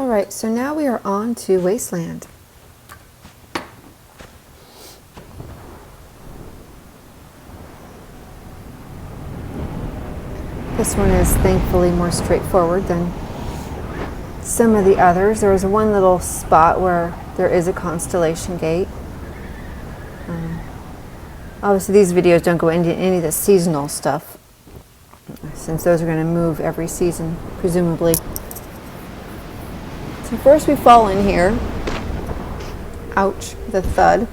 Alright, so now we are on to Wasteland. This one is thankfully more straightforward than some of the others. There is one little spot where there is a constellation gate. Obviously these videos don't go into any of the seasonal stuff, since those are going to move every season, presumably. So first we fall in here. Ouch, the thud.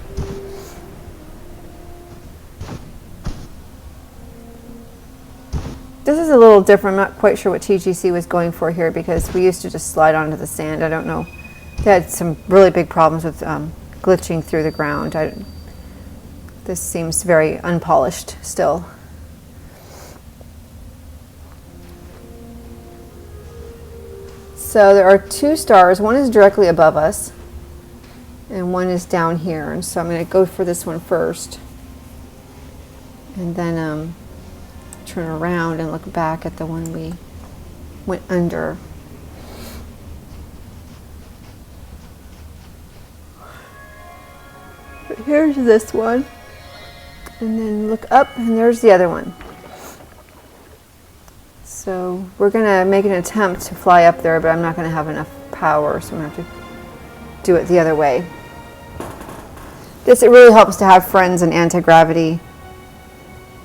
This is a little different. I'm not quite sure what TGC was going for here, because we used to just slide onto the sand. I don't know. They had some really big problems with glitching through the ground. This seems very unpolished still. So there are two stars. One is directly above us, and one is down here. And so I'm going to go for this one first, and then turn around and look back at the one we went under. But here's this one, and then look up, and there's the other one. So we're going to make an attempt to fly up there, but I'm not going to have enough power, so I'm going to have to do it the other way. It really helps to have friends in anti-gravity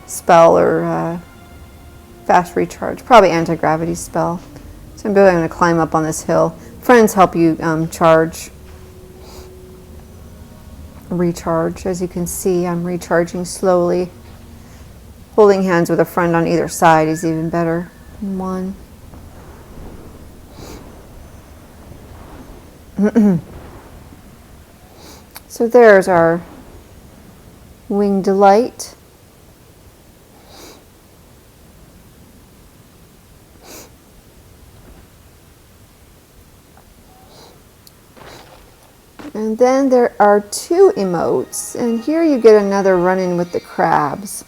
spell or fast recharge. Probably anti-gravity spell. So I'm going to climb up on this hill. Friends help you recharge. As you can see, I'm recharging slowly. Holding hands with a friend on either side is even better. One. So there's our winged light. And then there are two emotes, and here you get another run-in with the crabs.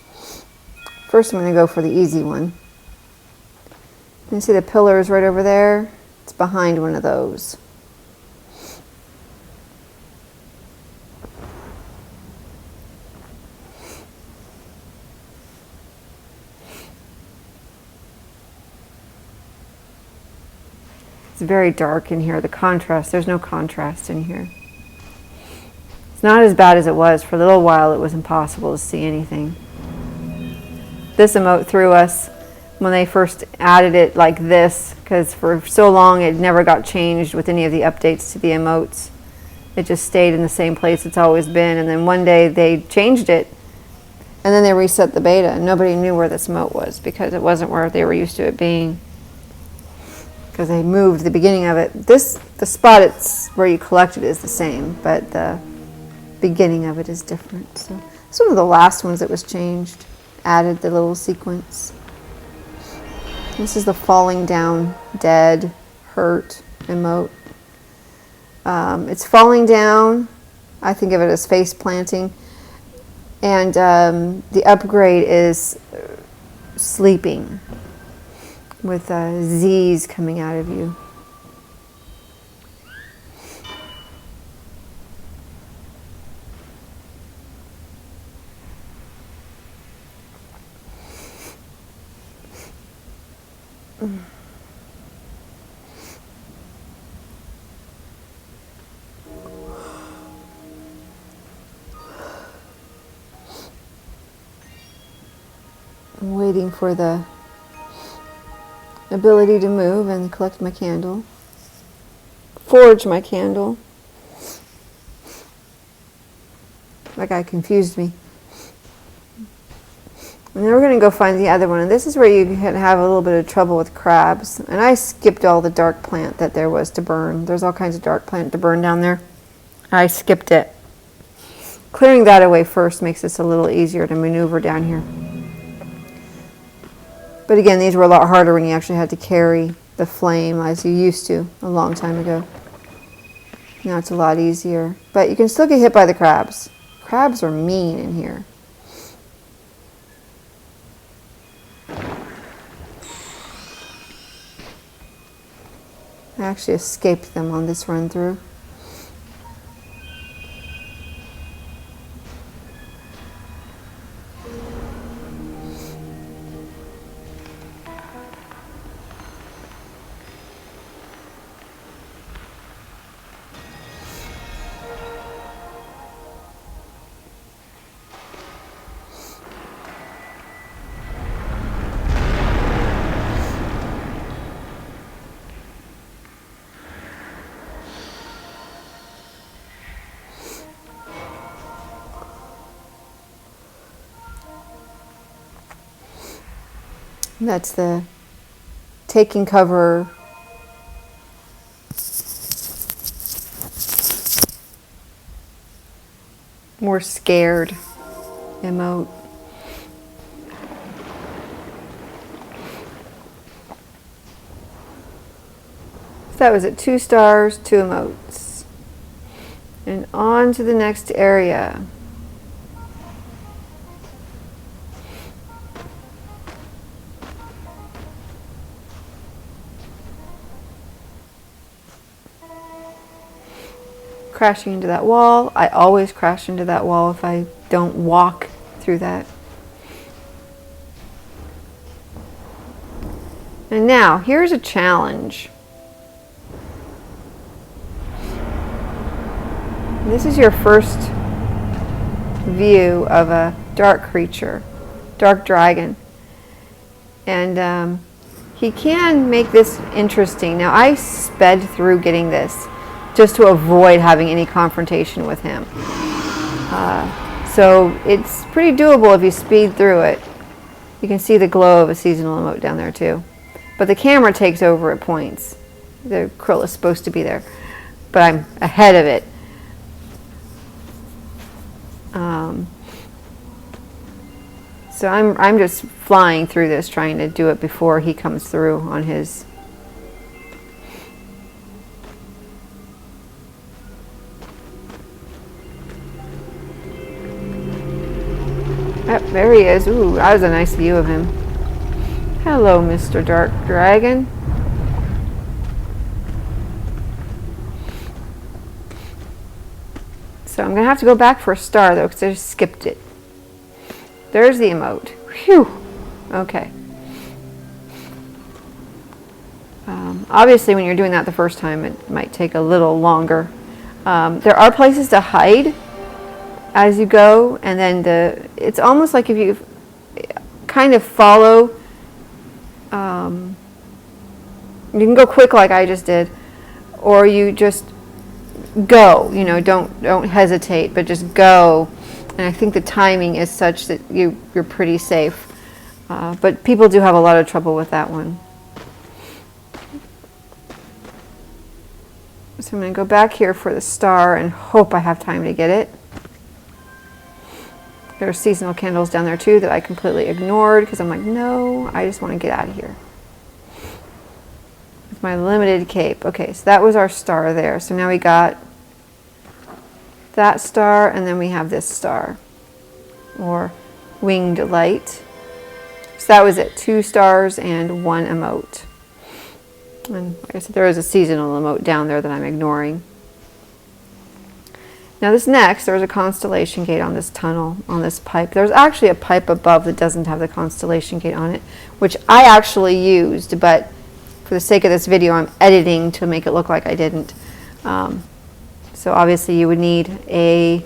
First I'm going to go for the easy one. You see the pillars right over there? It's behind one of those. It's very dark in here. The contrast, there's no contrast in here. It's not as bad as it was. For a little while it was impossible to see anything. This emote threw us when they first added it like this, because for so long it never got changed with any of the updates to the emotes. It just stayed in the same place it's always been, and then one day they changed it, and then they reset the beta, and nobody knew where this emote was because it wasn't where they were used to it being, because they moved the beginning of it. The spot it's where you collect it is the same, but the beginning of it is different. So it's one of the last ones that was changed. Added the little sequence. This is the falling down, dead, hurt emote. It's falling down. I think of it as face planting. And the upgrade is sleeping, with Z's coming out of you. I'm waiting for the ability to move and collect my candle. Forge my candle. That guy confused me. And then we're going to go find the other one. And this is where you can have a little bit of trouble with crabs. And I skipped all the dark plant that there was to burn. There's all kinds of dark plant to burn down there. I skipped it. Clearing that away first makes this a little easier to maneuver down here. But again, these were a lot harder when you actually had to carry the flame as you used to a long time ago. Now it's a lot easier. But you can still get hit by the crabs. Crabs are mean in here. I actually escaped them on this run through. That's the taking cover. More scared emote. So that was at 2 stars, 2 emotes. And on to the next area. Crashing into that wall. I always crash into that wall if I don't walk through that. And now, here's a challenge. This is your first view of a dark creature, dark dragon. And he can make this interesting. Now, I sped through getting this just to avoid having any confrontation with him. So it's pretty doable if you speed through it. You can see the glow of a seasonal emote down there too. But the camera takes over at points. The krill is supposed to be there, but I'm ahead of it. So I'm just flying through this, trying to do it before he comes through on his. Oh, there he is. Ooh, that was a nice view of him. Hello, Mr. Dark Dragon. So I'm going to have to go back for a star, though, because I just skipped it. There's the emote. Phew. Okay. Obviously, when you're doing that the first time, it might take a little longer. There are places to hide as you go, and then it's almost like if you kind of follow, you can go quick like I just did, or you just go, you know, don't hesitate, but just go. And I think the timing is such that you're pretty safe. But people do have a lot of trouble with that one. So I'm going to go back here for the star and hope I have time to get it. There are seasonal candles down there too that I completely ignored because I'm like, no, I just want to get out of here. With my limited cape. Okay, so that was our star there. So now we got that star, and then we have this star, or winged light. So that was it, 2 stars and 1 emote. And like I said, there is a seasonal emote down there that I'm ignoring. Now this next, there's a constellation gate on this tunnel, on this pipe. There's actually a pipe above that doesn't have the constellation gate on it, which I actually used, but for the sake of this video, I'm editing to make it look like I didn't. So obviously you would need a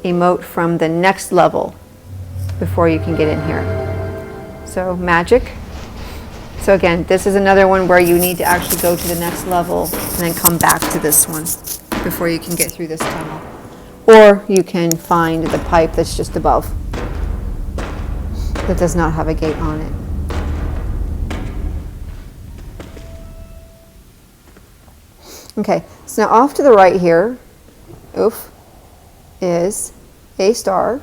emote from the next level before you can get in here. So magic. So again, this is another one where you need to actually go to the next level and then come back to this one before you can get through this tunnel. Or you can find the pipe that's just above that does not have a gate on it. Okay, so now off to the right here, is a star.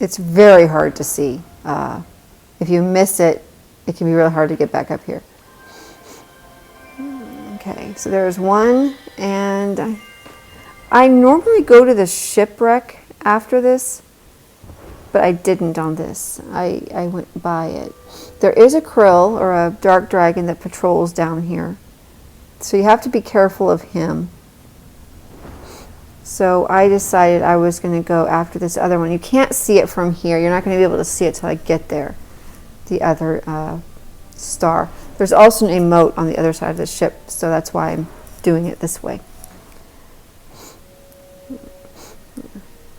It's very hard to see. If you miss it, it can be really hard to get back up here. Okay, so there's one, and I normally go to the Shipwreck after this, but I didn't on this. I went by it. There is a krill or a dark dragon that patrols down here. So you have to be careful of him. So I decided I was going to go after this other one. You can't see it from here. You're not going to be able to see it till I get there. The other star. There's also an emote on the other side of the ship, so that's why I'm doing it this way.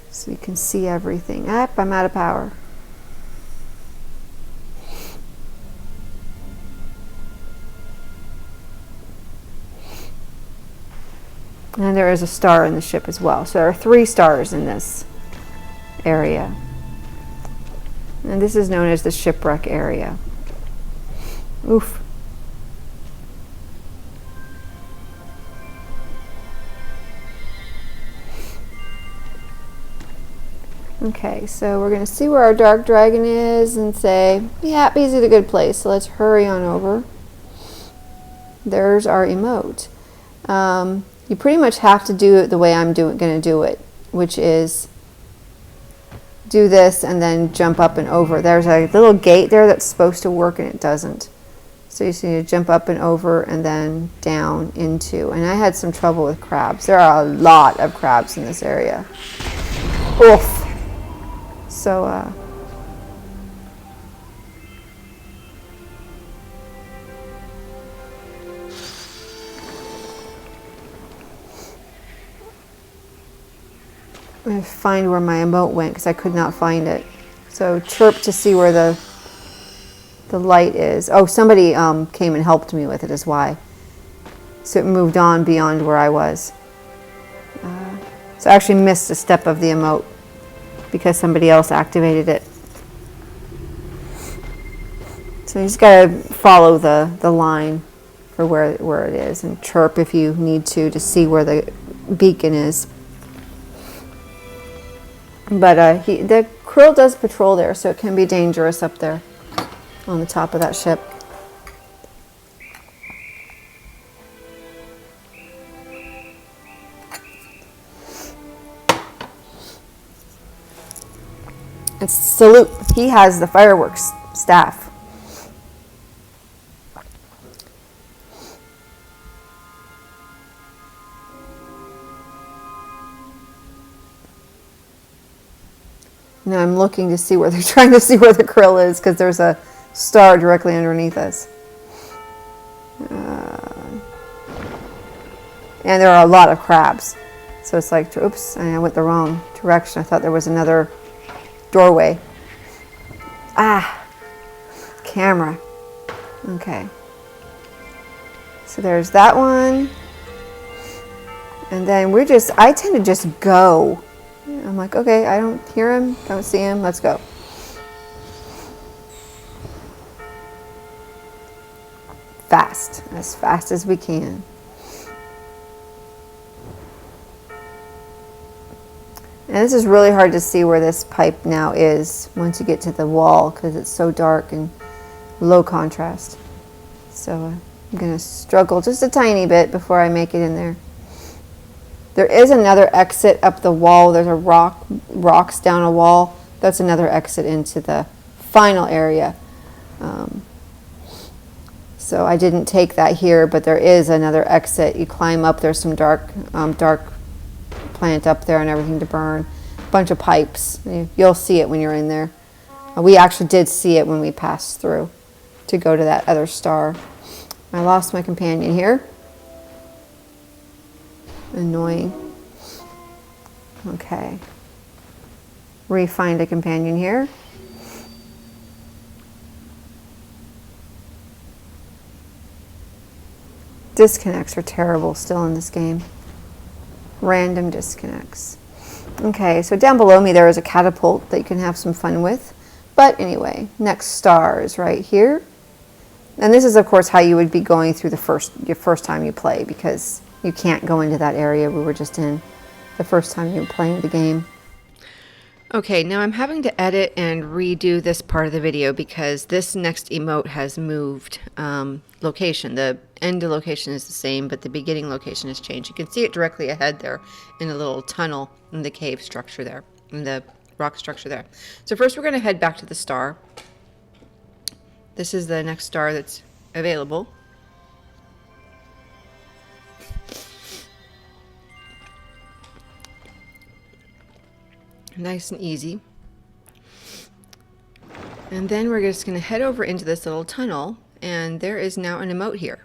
So you can see everything. I'm out of power. And there is a star in the ship as well. So there are 3 stars in this area. And this is known as the Shipwreck area. Oof. Okay, so we're going to see where our dark dragon is and say, yeah, he's at a good place. So let's hurry on over. There's our emote. You pretty much have to do it the way I'm going to do it, which is do this and then jump up and over. There's a little gate there that's supposed to work and it doesn't. So you just need to jump up and over and then down into. And I had some trouble with crabs. There are a lot of crabs in this area. Oof. So, I'm going to find where my emote went because I could not find it. So chirp to see where the light is. Oh, somebody came and helped me with it is why. So it moved on beyond where I was. So I actually missed a step of the emote because somebody else activated it. So you just got to follow the line for where it is and chirp if you need to see where the beacon is. But the krill does patrol there, so it can be dangerous up there on the top of that ship. And salute, he has the fireworks staff. Now I'm looking to see where they're trying to see where the krill is because there's a star directly underneath us. And there are a lot of crabs. So it's like, oops, I went the wrong direction. I thought there was another doorway. Camera. Okay. So there's that one. And then I tend to just go. I'm like, okay, I don't hear him, don't see him, let's go. Fast, as fast as we can. And this is really hard to see where this pipe now is once you get to the wall because it's so dark and low contrast. So I'm going to struggle just a tiny bit before I make it in there. There is another exit up the wall. There's a rocks down a wall. That's another exit into the final area. So I didn't take that here, but there is another exit. You climb up. There's some dark plant up there and everything to burn. A bunch of pipes. You'll see it when you're in there. We actually did see it when we passed through to go to that other star. I lost my companion here. Annoying. Okay. Re-find a companion here. Disconnects are terrible still in this game. Random disconnects. Okay, so down below me there is a catapult that you can have some fun with. But anyway, next star is right here. And this is of course how you would be going through your first time you play because you can't go into that area we were just in the first time you were playing the game. Okay, now I'm having to edit and redo this part of the video because this next emote has moved location. The end location is the same, but the beginning location has changed. You can see it directly ahead there in a little tunnel in the cave structure there, in the rock structure there. So first we're going to head back to the star. This is the next star that's available. Nice and easy. And then we're just going to head over into this little tunnel, and there is now an emote here.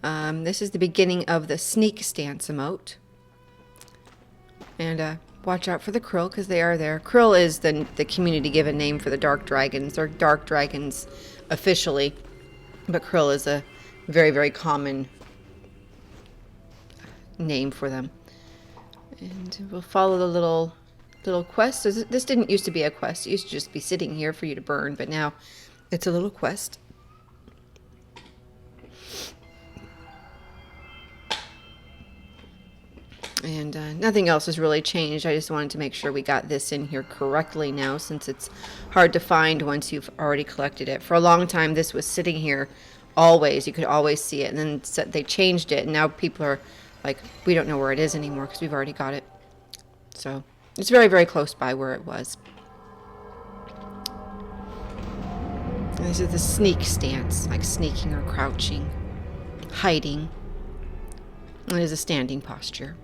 This is the beginning of the sneak stance emote. And watch out for the krill, because they are there. Krill is the community given name for the dark dragons. They're dark dragons officially, but krill is a very, very common name for them. And we'll follow the little quest. So this didn't used to be a quest. It used to just be sitting here for you to burn, but now it's a little quest. And nothing else has really changed. I just wanted to make sure we got this in here correctly now, since it's hard to find once you've already collected it. For a long time, this was sitting here always. You could always see it. And then they changed it, and now people are like, we don't know where it is anymore because we've already got it. So it's very, very close by where it was. And this is the sneak stance, like sneaking or crouching, hiding. It is a standing posture.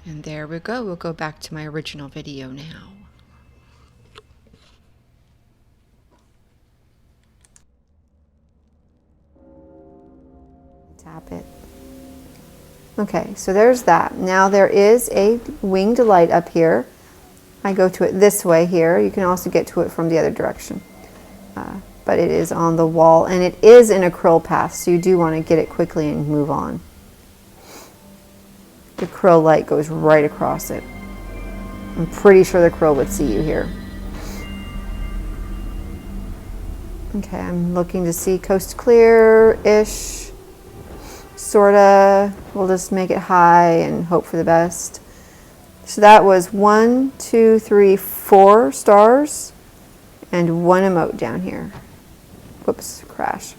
And there we go. We'll go back to my original video now. Tap it. Okay, so there's that. Now there is a winged light up here. I go to it this way here. You can also get to it from the other direction. But it is on the wall, and it is in a krill path, so you do want to get it quickly and move on. The krill light goes right across it. I'm pretty sure the krill would see you here. Okay, I'm looking to see coast clear-ish. Sorta. We'll just make it high and hope for the best. So that was 1, 2, 3, 4 stars and 1 emote down here. Whoops, crash.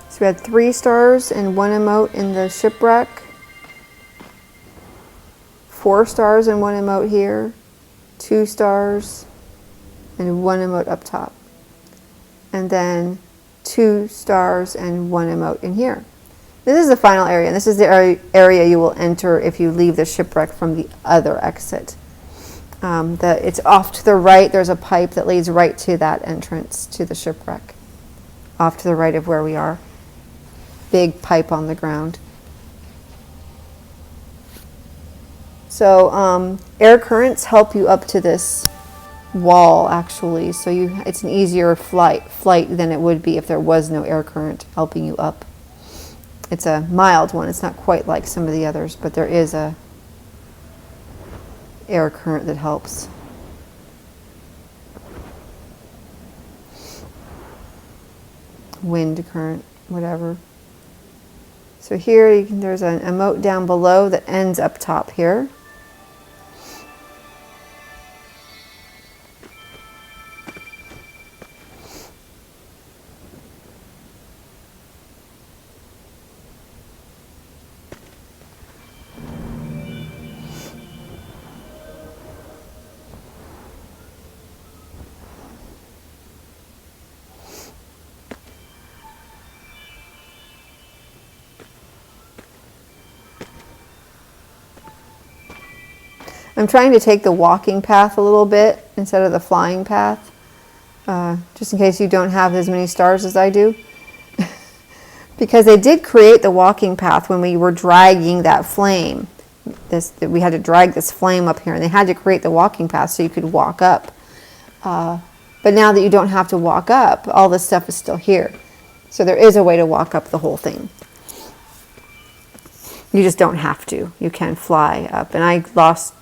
So we had 3 stars and 1 emote in the shipwreck. 4 stars and 1 emote here. 2 stars and 1 emote up top. And then 2 stars and 1 emote in here. This is the final area, and this is the area you will enter if you leave the shipwreck from the other exit. It's off to the right. There's a pipe that leads right to that entrance to the shipwreck. Off to the right of where we are. Big pipe on the ground. So air currents help you up to this wall, actually, so it's an easier flight than it would be if there was no air current helping you up. It's a mild one. It's not quite like some of the others, but there is a air current that helps. Wind current, whatever. So here there's an emote down below that ends up top here. I'm trying to take the walking path a little bit instead of the flying path, just in case you don't have as many stars as I do. Because they did create the walking path when we were dragging that flame. We had to drag this flame up here, and they had to create the walking path so you could walk up. But now that you don't have to walk up, all this stuff is still here. So there is a way to walk up the whole thing. You just don't have to. You can fly up. And I lost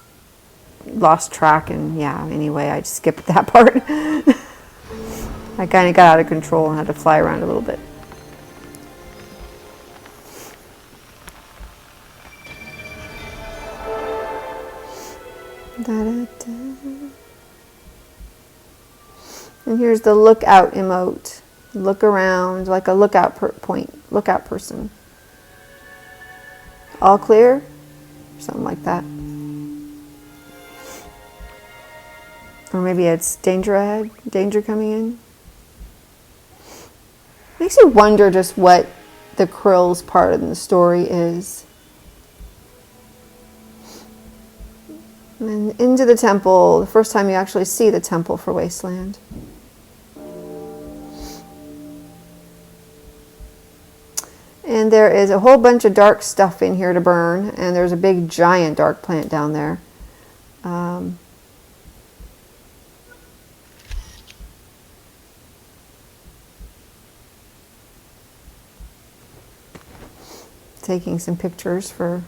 track, and yeah, anyway, I just skipped that part. I kind of got out of control and had to fly around a little bit. And here's the lookout emote. Look around like a lookout lookout person. All clear? Something like that. Or maybe it's danger ahead, danger coming in. Makes you wonder just what the Krill's part in the story is. And into the temple, the first time you actually see the temple for Wasteland. And there is a whole bunch of dark stuff in here to burn, and there's a big giant dark plant down there. Taking some pictures for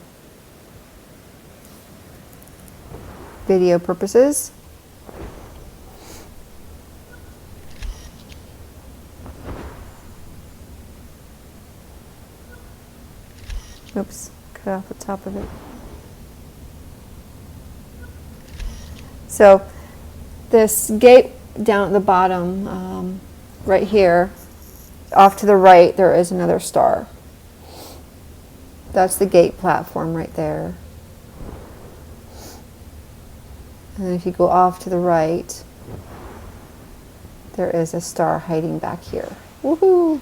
video purposes. Oops, cut off the top of it. So this gate down at the bottom, right here, off to the right, there is another star. That's the gate platform right there. And if you go off to the right, there is a star hiding back here. Woohoo!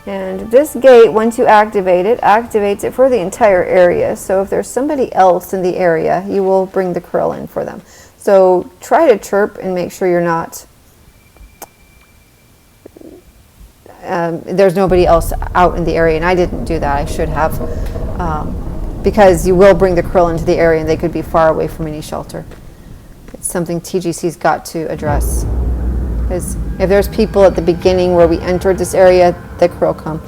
And this gate, once you activate it, activates it for the entire area. So if there's somebody else in the area, you will bring the Krill in for them. So try to chirp and make sure you're not, there's nobody else out in the area. And I didn't do that. I should have, because you will bring the Krill into the area and they could be far away from any shelter. It's something TGC's got to address. Because if there's people at the beginning where we entered this area, the Krill come.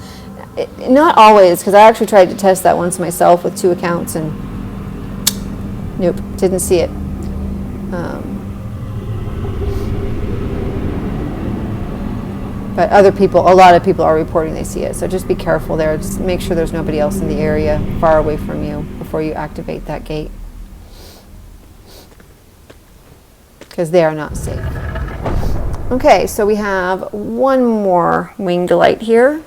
Not always, because I actually tried to test that once myself with 2 accounts and nope, didn't see it. But other people, a lot of people are reporting they see it. So just be careful there. Just make sure there's nobody else in the area far away from you before you activate that gate. Because they are not safe. Okay, so we have one more winged light here.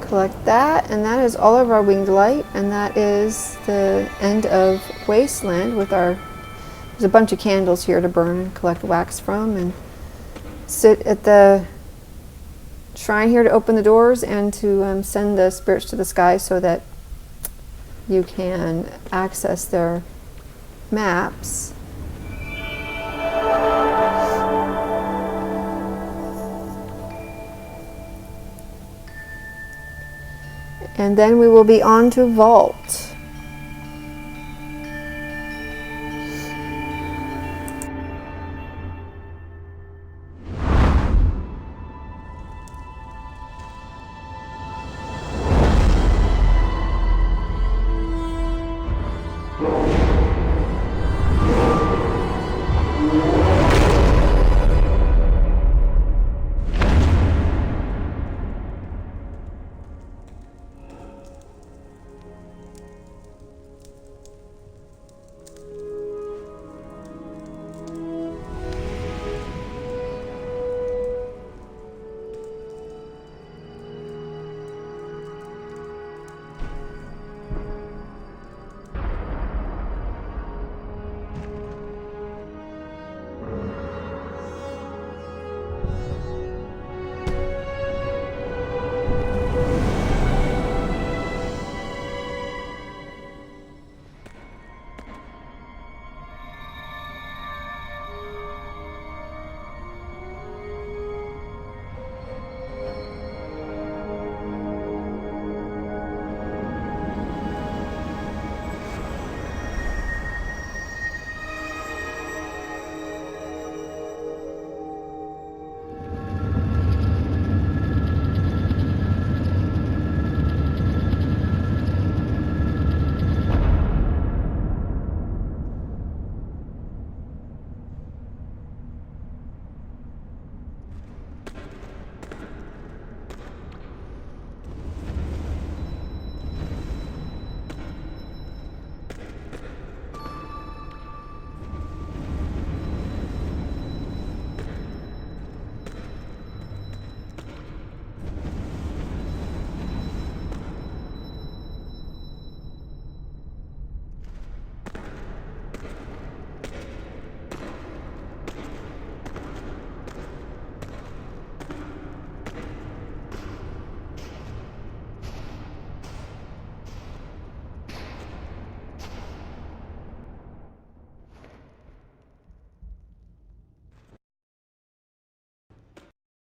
Collect that, and that is all of our winged light, and that is the end of Wasteland with our, there's a bunch of candles here to burn and collect wax from, and sit at the shrine here to open the doors and to send the spirits to the sky so that you can access their maps. And then we will be on to Vault.